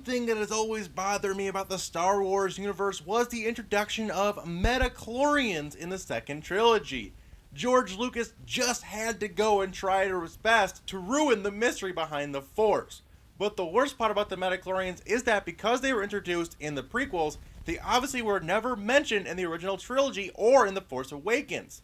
thing that has always bothered me about the Star Wars universe was the introduction of medichlorians in the second trilogy. George Lucas just had to go and try his best to ruin the mystery behind the Force. But the worst part about the medichlorians is that because they were introduced in the prequels, they obviously were never mentioned in the original trilogy or in The Force Awakens.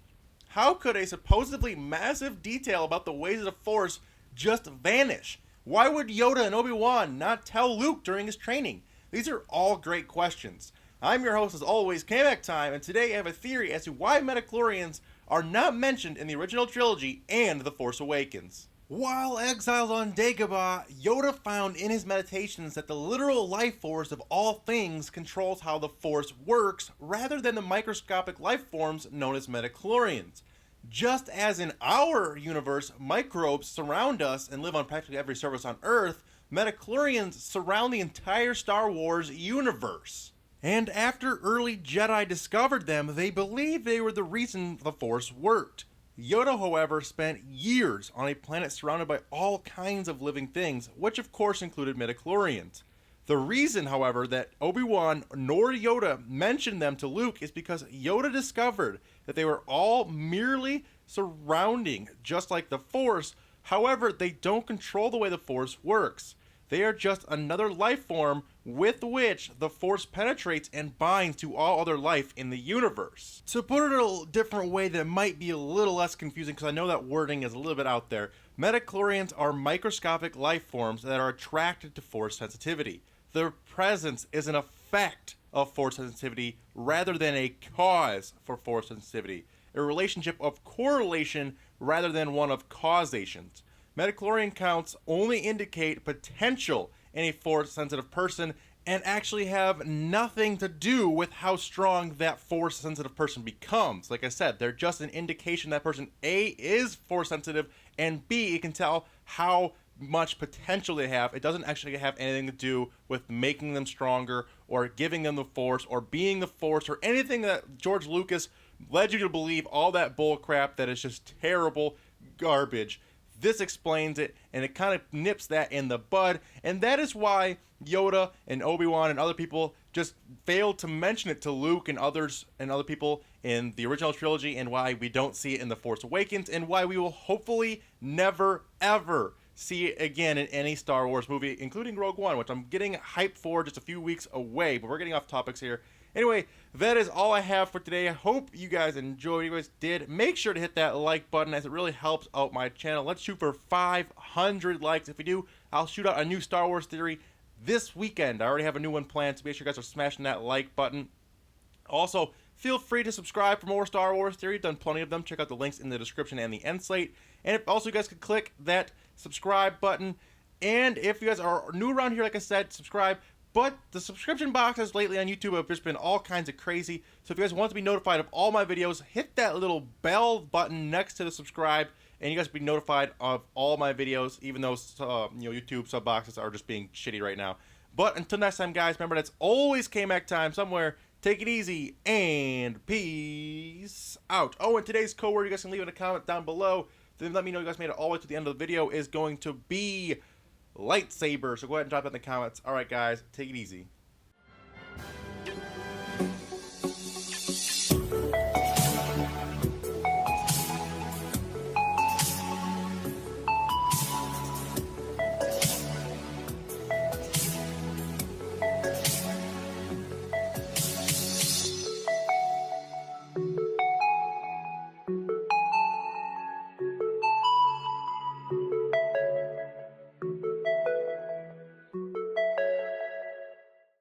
How could a supposedly massive detail about the ways of the Force just vanish? Why would Yoda and Obi-Wan not tell Luke during his training? These are all great questions. I'm your host as always, KMACK Time, and today I have a theory as to why medichlorians are not mentioned in the original trilogy and The Force Awakens. While exiled on Dagobah, Yoda found in his meditations that the literal life force of all things controls how the Force works rather than the microscopic life forms known as medichlorians. Just as in our universe, microbes surround us and live on practically every surface on Earth, medichlorians surround the entire Star Wars universe. And after early Jedi discovered them, they believed they were the reason the Force worked. Yoda, however, spent years on a planet surrounded by all kinds of living things, which of course included midichlorians. The reason, however, that Obi-Wan nor Yoda mentioned them to Luke is because Yoda discovered that they were all merely surrounding, just like the Force. However, they don't control the way the Force works. They are just another life form with which the Force penetrates and binds to all other life in the universe. To put it a different way that might be a little less confusing, because I know that wording is a little bit out there, medichlorians are microscopic life forms that are attracted to Force sensitivity. Their presence is an effect of Force sensitivity rather than a cause for Force sensitivity, a relationship of correlation rather than one of causations. Medichlorian counts only indicate potential in a Force-sensitive person and actually have nothing to do with how strong that Force-sensitive person becomes. Like I said, they're just an indication that person A is Force-sensitive and B, it can tell how much potential they have. It doesn't actually have anything to do with making them stronger or giving them the Force or being the Force or anything that George Lucas led you to believe, all that bull crap that is just terrible garbage. This explains it, and it kind of nips that in the bud, and that is why Yoda and Obi-Wan and other people just failed to mention it to Luke and others and other people in the original trilogy, and why we don't see it in The Force Awakens, and why we will hopefully never, ever see it again in any Star Wars movie, including Rogue One, which I'm getting hyped for, just a few weeks away, but we're getting off topics here. Anyway, that is all I have for today. I hope you guys enjoyed. If you guys did, make sure to hit that like button as it really helps out my channel. Let's shoot for 500 likes. If we do, I'll shoot out a new Star Wars theory this weekend. I already have a new one planned, so make sure you guys are smashing that like button. Also, feel free to subscribe for more Star Wars theory. Done plenty of them. Check out the links in the description and the end slate. And if also you guys could click that subscribe button. And if you guys are new around here, like I said, subscribe. But the subscription boxes lately on YouTube have just been all kinds of crazy. So if you guys want to be notified of all my videos, hit that little bell button next to the subscribe, and you guys will be notified of all my videos, even though YouTube sub boxes are just being shitty right now. But until next time, guys, remember that's always KMACK time somewhere. Take it easy and peace out. Oh, and today's code word, you guys can leave in a comment down below. Then let me know you guys made it all the way to the end of the video, is going to be lightsaber. So go ahead and drop it in the comments. All right, guys, take it easy.